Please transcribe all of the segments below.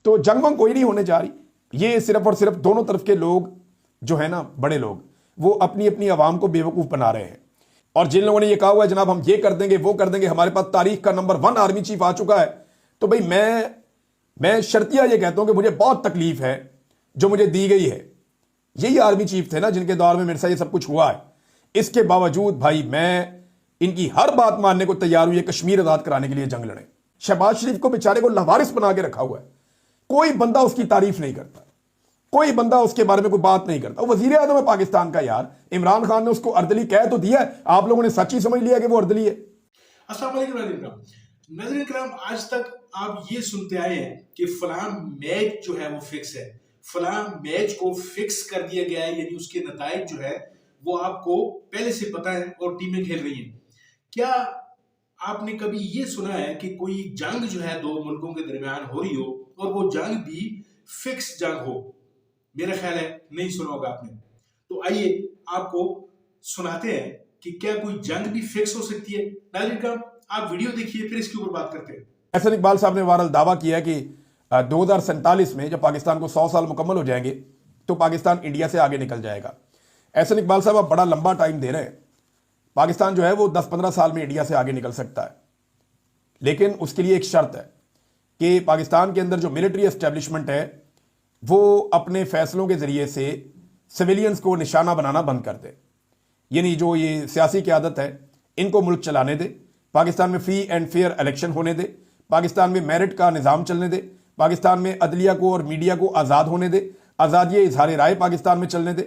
तो जंग वंग कोई नहीं होने जा रही। ये सिर्फ और सिर्फ दोनों तरफ के लोग जो है ना, बड़े लोग, वो अपनी अपनी आवाम को बेवकूफ बना रहे हैं। और जिन लोगों ने ये कहा हुआ है जनाब हम ये कर देंगे वो कर देंगे, हमारे पास तारीख का नंबर 1 आर्मी चीफ आ चुका है, तो भाई मैं शर्तिया ये कहता हूं कि मुझे बहुत तकलीफ है जो मुझे दी गई है। यही आर्मी चीफ थे ना जिनके दौर में मेरे साथ ये सब कुछ हुआ है। इसके बावजूद भाई मैं इनकी हर बात मानने को तैयार हूं, ये कश्मीर आजाद कराने के लिए जंग लड़े। शहबाज शरीफ को बेचारे को लवारिस बना के रखा हुआ है, कोई बंदा उसकी तारीफ नहीं करता, कोई बंदा उसके बारे में कोई बात नहीं करता। वो वजीर आजम है पाकिस्तान का यार, इमरान खान ने उसको अर्दली कह तो दिया है, आप लोगों ने सच ही समझ लिया कि वो अर्दली है। अस्सलाम वालेकुम नाज़रीन किराम, आज तक आप ये सुनते आए हैं कि फलां मैच जो है वो फिक्स है, फलां मैच को फिक्स कर दिया गया है, यानी उसके नताइज जो है वो आपको पहले से पता है और टीमें खेल रही हैं। क्या आपने कभी ये सुना है कि कोई जंग जो है दो मुल्कों के दरमियान हो रही हो और वो जंग भी फिक्स जंग हो? मेरा ख्याल है नहीं सुना होगा आपने। तो आइए आपको सुनाते हैं कि क्या कोई जंग भी फिक्स हो सकती है। नाज़रीन का आप वीडियो देखिए, फिर इसके ऊपर बात करते हैं। एहसन इकबाल साहब ने वारल दावा किया कि 2047 में जब पाकिस्तान को 100 साल मुकम्मल हो जाएंगे तो पाकिस्तान इंडिया से आगे निकल जाएगा। एहसन इकबाल साहब आप बड़ा लंबा टाइम दे रहे हैं। पाकिस्तान जो है वो 10-15 साल में इंडिया से आगे निकल सकता है, लेकिन उसके लिए एक शर्त है कि पाकिस्तान के अंदर जो मिलिट्री एस्टेब्लिशमेंट है वो अपने फैसलों के जरिए से सिविलियंस को निशाना बनाना बंद कर दे। यानी जो ये सियासी क़यादत है इनको मुल्क चलाने दे, पाकिस्तान में फ्री एंड फेयर इलेक्शन होने दे, पाकिस्तान में मेरिट का निज़ाम चलने दे, पाकिस्तान में अदलिया को और मीडिया को आज़ाद होने दे, आज़ादी इजहार राय पाकिस्तान में चलने दे,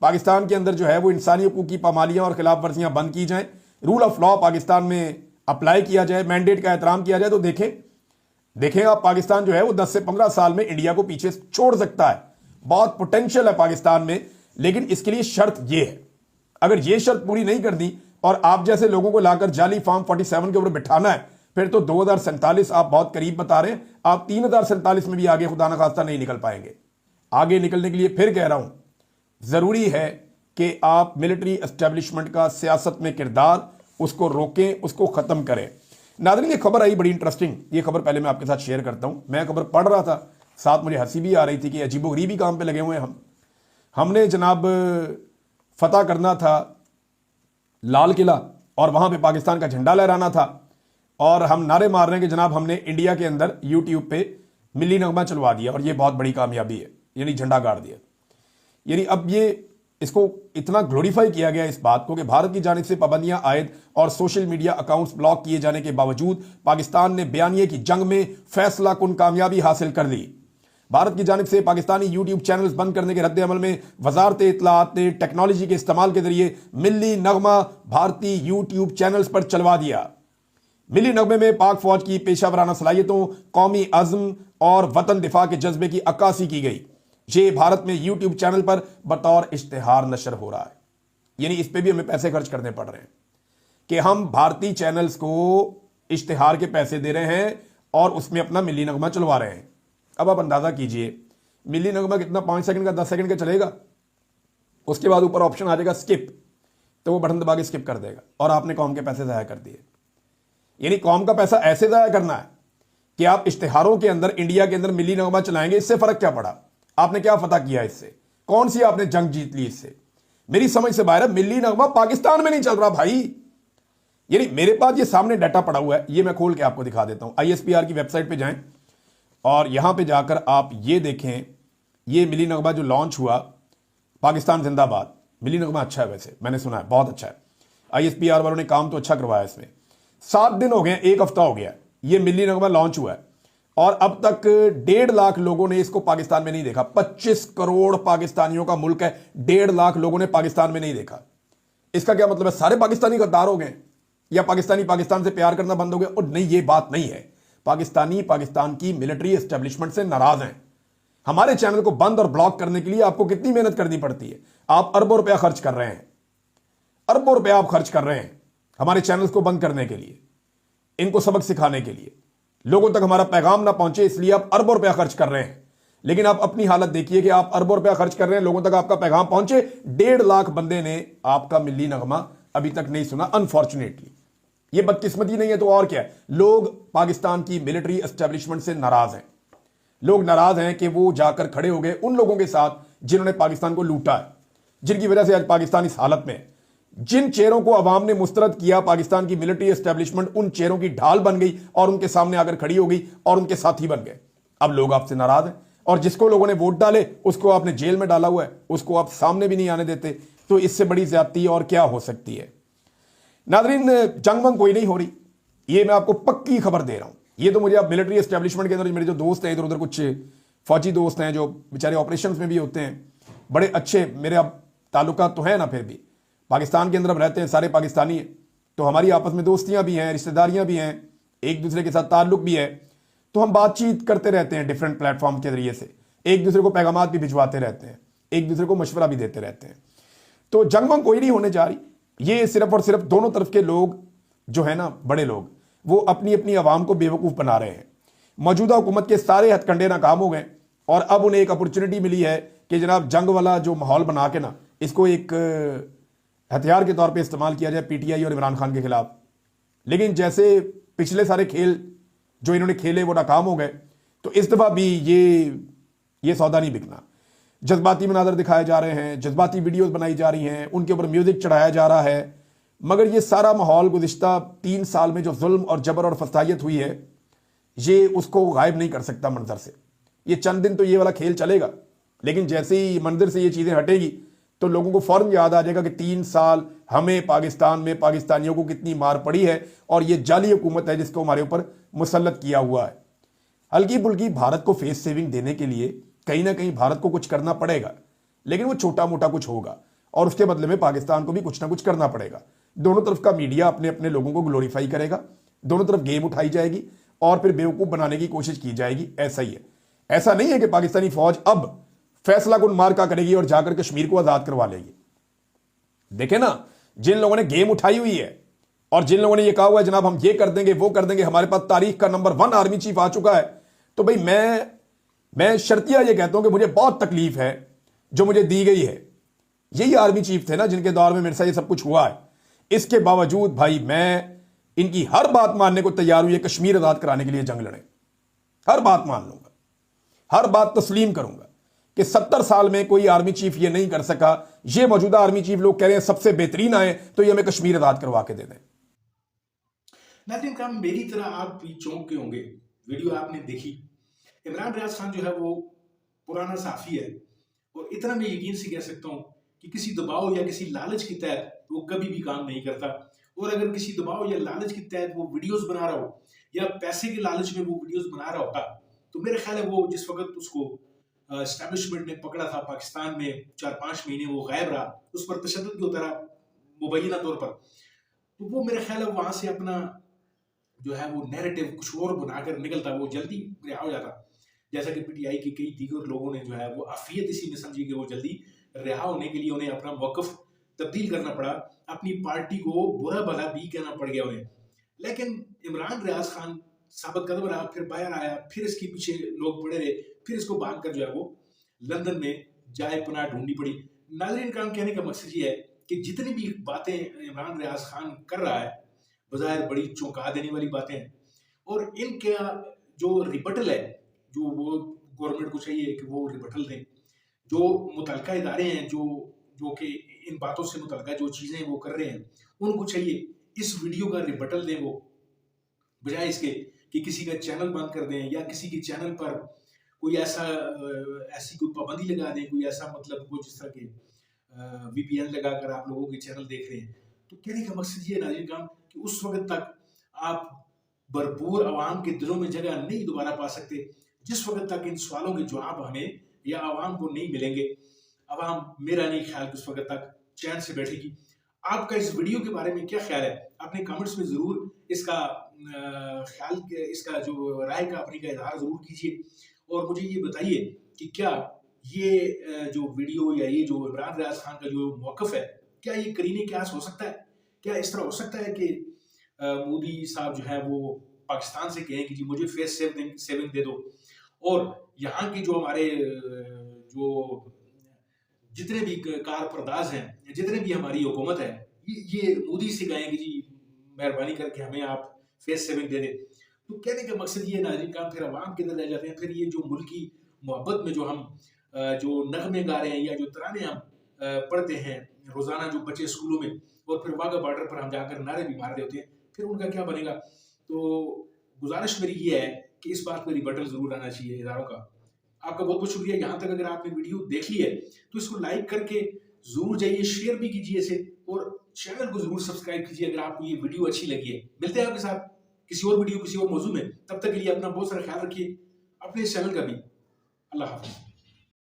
पाकिस्तान के अंदर जो है वो इंसानी हकूक़ की पामालियाँ और खिलाफ वर्जियाँ बंद की जाएँ, रूल ऑफ लॉ पाकिस्तान में अप्लाई किया जाए, मैंडेट का एहतराम किया जाए। तो देखें आप, पाकिस्तान जो है वो 10 से 15 साल में इंडिया को पीछे छोड़ सकता है। बहुत पोटेंशियल है पाकिस्तान में, लेकिन इसके लिए शर्त ये है, अगर ये शर्त पूरी नहीं कर दी और आप जैसे लोगों को लाकर जाली फॉर्म 47 के ऊपर बिठाना है, फिर तो 2047 आप बहुत करीब बता रहे हैं, आप 3047 में भी आगे खुदा न खास्ता नहीं निकल पाएंगे। आगे निकलने के लिए फिर कह रहा हूं, जरूरी है कि आप मिलिट्री एस्टेब्लिशमेंट का सियासत में किरदार उसको रोकें, उसको खत्म करें। नाज़रीन ये खबर आई बड़ी इंटरेस्टिंग, ये खबर पहले मैं आपके साथ शेयर करता हूं। मैं खबर पढ़ रहा था, साथ मुझे हंसी भी आ रही थी कि अजीबोगरीबी काम पे लगे हुए हैं हमने जनाब फतह करना था लाल किला और वहां पे पाकिस्तान का झंडा लहराना था, और हम नारे मार रहे हैं कि जनाब हमने इंडिया के अंदर यूट्यूब पे मिली नगमा चलवा दिया और ये बहुत बड़ी कामयाबी है, यानी झंडा गाड़ दिया। यानी अब ये इसको इतना ग्लोरीफाई किया गया इस बात को कि भारत की जानिब से पाबंदियां आयद और सोशल मीडिया अकाउंट्स ब्लॉक किए जाने के बावजूद पाकिस्तान ने बयानिए की जंग में फैसला कुन कामयाबी हासिल कर ली। भारत की जानिब से पाकिस्तानी यूट्यूब चैनल्स बंद करने के रद्द अमल में वजारत इत्तलाआत ने टेक्नोलॉजी के इस्तेमाल के जरिए मिली नगमा भारतीय यूट्यूब चैनल्स पर चलवा दिया। मिली नगमे में पाक फौज की पेशा वराना सलाहियतों, कौमी अज़्म और वतन दिफा के जज्बे की अक्कासी की गई। ये भारत में यूट्यूब चैनल पर बतौर इश्तिहार नशर हो रहा है, यानी इस पर भी हमें पैसे खर्च करने पड़ रहे हैं कि हम भारतीय चैनल्स को इश्तिहार के पैसे दे रहे हैं और उसमें अपना मिली नगमा चलवा रहे हैं। अब आप अंदाजा कीजिए मिली नगमा कितना, 5 सेकंड का, 10 सेकंड का चलेगा, उसके बाद ऊपर ऑप्शन आ जाएगा स्किप, तो वो बटन दबा के स्किप कर देगा और आपने कौम के पैसे ज़ाया कर दिए। यानी कौम का पैसा ऐसे ज़ाया करना है कि आप इश्तिहारों के अंदर इंडिया के अंदर मिली नगमा चलाएंगे, इससे फर्क क्या पड़ा? आपने क्या फतह किया इससे? कौन सी आपने जंग जीत ली इससे? मेरी समझ से बाहर है, मिली नगमा पाकिस्तान में नहीं चल रहा भाई। यानी मेरे पास ये सामने डाटा पड़ा हुआ है, ये मैं खोल के आपको दिखा देता हूं। ISPR की वेबसाइट पे जाएं और यहां पे जाकर आप ये देखें, ये मिली नगमा जो लॉन्च हुआ, पाकिस्तान जिंदाबाद। मिली नगमा अच्छा है, वैसे मैंने सुना है बहुत अच्छा है। ISPR वालों ने काम तो अच्छा करवाया इसमें। 7 दिन हो गए, 1 हफ्ता हो गया ये मिली नगमा लॉन्च हुआ है और अब तक 1.5 लाख लोगों ने इसको पाकिस्तान में नहीं देखा। 25 करोड़ पाकिस्तानियों का मुल्क है, 1.5 लाख लोगों ने पाकिस्तान में नहीं देखा। इसका क्या मतलब है? सारे पाकिस्तानी गद्दार हो गए या पाकिस्तानी पाकिस्तान से प्यार करना बंद हो गए? और नहीं, ये बात नहीं है। पाकिस्तानी पाकिस्तान की मिलिट्री एस्टेब्लिशमेंट से नाराज हैं। हमारे चैनल को बंद और ब्लॉक करने के लिए आपको कितनी मेहनत करनी पड़ती है? आप अरबों रुपया खर्च कर रहे हैं, अरबों रुपया आप खर्च कर रहे हैं हमारे चैनल्स को बंद करने के लिए, इनको सबक सिखाने के लिए, लोगों तक हमारा पैगाम ना पहुंचे इसलिए आप अरबों रुपया खर्च कर रहे हैं। लेकिन आप अपनी हालत देखिए कि आप अरबों रुपया खर्च कर रहे हैं, लोगों तक आपका पैगाम पहुंचे, 1.5 लाख बंदे ने आपका मिली नगमा अभी तक नहीं सुना। अनफॉर्चुनेटली ये बदकिस्मती नहीं है तो और क्या है? लोग पाकिस्तान की मिलिट्री एस्टेब्लिशमेंट से नाराज हैं। लोग नाराज हैं कि वो जाकर खड़े हो गए उन लोगों के साथ जिन्होंने पाकिस्तान को लूटा है, जिनकी वजह से आज पाकिस्तान इस हालत में है। जिन चेहरों को अवाम ने मुस्तरद किया, पाकिस्तान की मिलिट्री एस्टेब्लिशमेंट उन चेहरों की ढाल बन गई और उनके सामने आकर खड़ी हो गई और उनके साथी बन गए। अब लोग आपसे नाराज हैं और जिसको लोगों ने वोट डाले उसको आपने जेल में डाला हुआ है, उसको आप सामने भी नहीं आने देते। तो इससे बड़ी ज्यादती और क्या हो सकती है। नादरीन, जंग वंग कोई नहीं हो रही, ये मैं आपको पक्की खबर दे रहा हूं। ये तो मुझे अब मिलिट्री एस्टेब्लिशमेंट के अंदर मेरे जो दोस्त हैं, इधर उधर कुछ फौजी दोस्त हैं जो बेचारे ऑपरेशंस में भी होते हैं, बड़े अच्छे मेरे अब ताल्लुकात तो हैं ना, फिर भी पाकिस्तान के अंदर हम रहते हैं, सारे पाकिस्तानी हैं, तो हमारी आपस में दोस्तियां भी हैं, रिश्तेदारियां भी हैं, एक दूसरे के साथ ताल्लुक भी है। तो हम बातचीत करते रहते हैं डिफरेंट प्लेटफॉर्म के जरिए से, एक दूसरे को पैगामात भी भिजवाते रहते हैं, एक दूसरे को मशवरा भी देते रहते हैं। तो जंग वंग कोई नहीं होने जा रही। ये सिर्फ और सिर्फ दोनों तरफ के लोग जो है ना, बड़े लोग, वो अपनी अपनी आवाम को बेवकूफ़ बना रहे हैं। मौजूदा हुकूमत के सारे हथकंडे नाकाम हो गए और अब उन्हें एक अपॉर्चुनिटी मिली है कि जनाब जंग वाला जो माहौल बना के ना, इसको एक हथियार के तौर पे इस्तेमाल किया जाए पीटीआई और इमरान खान के खिलाफ। लेकिन जैसे पिछले सारे खेल जो इन्होंने खेले वो नाकाम हो गए, तो इस दफ़ा भी ये सौदा नहीं बिकना। जज्बाती मनाजर दिखाए जा रहे हैं, जज्बाती वीडियोस बनाई जा रही हैं, उनके ऊपर म्यूजिक चढ़ाया जा रहा है, मगर ये सारा माहौल गुज़िश्ता 3 साल में जो जुल्म और जबर और फसायत हुई है, ये उसको गायब नहीं कर सकता मंजर से। ये चंद दिन तो ये वाला खेल चलेगा, लेकिन जैसे ही मंदिर से ये चीज़ें हटेगी तो लोगों को फौरन याद आ जाएगा कि 3 साल हमें पाकिस्तान में पाकिस्तानियों को कितनी मार पड़ी है और ये जाली हुकूमत है जिसको हमारे ऊपर मुसल्लत किया हुआ है। हल्की फुल्की भारत को फेस सेविंग देने के लिए कहीं ना कहीं भारत को कुछ करना पड़ेगा, लेकिन वो छोटा मोटा कुछ होगा और उसके बदले में पाकिस्तान को भी कुछ ना कुछ करना पड़ेगा। दोनों तरफ का मीडिया अपने अपने लोगों को ग्लोरीफाई करेगा, दोनों तरफ गेम उठाई जाएगी और फिर बेवकूफ़ बनाने की कोशिश की जाएगी। ऐसा ही है। ऐसा नहीं है कि पाकिस्तानी फौज अब फैसला कुन मार्का करेगी और जाकर कश्मीर को आज़ाद करवा लेगी। देखे ना, जिन लोगों ने गेम उठाई हुई है और जिन लोगों ने ये कहा हुआ है जनाब हम ये कर देंगे वो कर देंगे, हमारे पास तारीख का नंबर 1 आर्मी चीफ आ चुका है, तो भाई मैं शर्तिया ये कहता हूं कि मुझे बहुत तकलीफ है जो मुझे दी गई है। यही आर्मी चीफ थे ना जिनके दौर में मेरे साथ ये सब कुछ हुआ है। इसके बावजूद भाई मैं इनकी हर बात मानने को तैयार हूं, ये कश्मीर आजाद कराने के लिए जंग लड़े, हर बात मान लूंगा, हर बात तस्लीम करूंगा कि 70 साल में कोई आर्मी चीफ ये नहीं कर सका। ये मौजूदा आर्मी चीफ लोग कह रहे हैं सबसे बेहतरीन आए तो ये हमें कश्मीर आजाद करवा के दे दें। नाज़रीन काम, मेरी तरह आप भी चौंक के होंगे, वीडियो आपने देखी। इमरान रियाज खान जो है वो पुराना साफी है और इतना मैं यकीन से कह सकता हूँ कि किसी दबाव या किसी लालच के तहत वो कभी भी काम नहीं करता। और अगर किसी दबाव या लालच के तहत वो वीडियोस बना रहा हो या पैसे के लालच में वो वीडियोस बना रहा होता, तो मेरे ख्याल है वो जिस वक्त उसको एस्टैब्लिशमेंट ने पकड़ा था पाकिस्तान में 4-5 महीने वो गायब रहा, उस पर तशद्दुद भी होता रहा मुबैना तौर पर, तो वो मेरे ख्याल है वहां से अपना जो है वो नैरेटिव कुछ और बनाकर निकलता, वो जल्दी रिहा हो जाता। जैसा कि पीटीआई के कई दीगर लोगों ने जो है वो आफियत इसी में समझी कि वो जल्दी रिहा होने के लिए उन्हें अपना मौकफ तब्दील करना पड़ा, अपनी पार्टी को बुरा भला भी कहना पड़ गया उन्हें। लेकिन इमरान रियाज खान साबित कदम रहा, फिर बाहर आया, फिर इसके पीछे लोग पड़े रहे, फिर इसको भाग कर जो है वो लंदन में जाए पनाह ढूंढनी पड़ी। नाज़रीन काम, कहने का मकसद ये है कि जितनी भी बातें इमरान रियाज खान कर रहा है बज़ाहिर बड़ी चौंका देने वाली बातें हैं और इनका जो रिबटल है, जो वो गवर्नमेंट को चाहिए कि वो रिबटल दें। जो मुतलका इदारे हैं जो कि इन बातों से मुतलका जो चीज़ें वो कर रहे हैं, उनको चाहिए इस वीडियो का रिबटल दें वो, बजाय इसके कि किसी का चैनल बंद कर दें या किसी के चैनल पर कोई ऐसी कोई पाबंदी लगा दें, कोई ऐसा मतलब वो जिस तरह के वीपीएन लगाकर आप लोगों के चैनल देख रहे हैं। तो कहने का मकसद ये नाज़रीन काम कि उस वक्त तक आप भरपूर आवाम के दिलों में जगह नहीं दोबारा पा सकते जिस वक्त तक इन सवालों के जवाब हमें या आवाम को नहीं मिलेंगे। आवाम, मेरा नहीं ख्याल कि उस वक्त तक चैन से बैठेगी। आपका इस वीडियो के बारे में क्या ख्याल है? अपने कमेंट्स में जरूर इसका ख्याल, इसका जो राय का अपनी का इजहार जरूर कीजिए और मुझे ये बताइए कि क्या ये जो वीडियो या ये जो इमरान रियाज खान का जो मौकफ है, क्या ये करीने क्यास हो सकता है? क्या इस तरह हो सकता है कि मोदी साहब जो है वो पाकिस्तान से कहें कि जी मुझे फेस सेविंग दे दो और यहाँ की जो हमारे जो जितने भी कारपर्दाज हैं, जितने भी हमारी हुकूमत है, ये मोदी से कहें कि जी मेहरबानी करके हमें आप फेस सेविंग दे दें। तो कहने का मकसद ये नाज़रीन काम फिर अवाम के अंदर रह जाते हैं, फिर ये जो मुल्क की मोहब्बत में जो हम जो नगमे गा रहे हैं या जो तराने हम पढ़ते हैं रोज़ाना जो बच्चे स्कूलों में, और फिर वाघा बॉर्डर पर हम जाकर नारे भी मार रहे होते हैं, फिर उनका क्या बनेगा। तो गुजारिश मेरी ये है कि इस बात पर रिबटल ज़रूर आना चाहिए इदारों का। आपका बहुत बहुत शुक्रिया। यहाँ तक अगर आपने वीडियो देख ली है तो इसको लाइक करके ज़रूर जाइए, शेयर भी कीजिए इसे, और चैनल को ज़रूर सब्सक्राइब कीजिए अगर आपको ये वीडियो अच्छी लगी है। मिलते हैं आपके साथ किसी और वीडियो किसी और मौजूद में, तब तक के लिए अपना बहुत सारा ख्याल रखिए, अपने इस चैनल का भी। अल्लाह हाफ़िज़।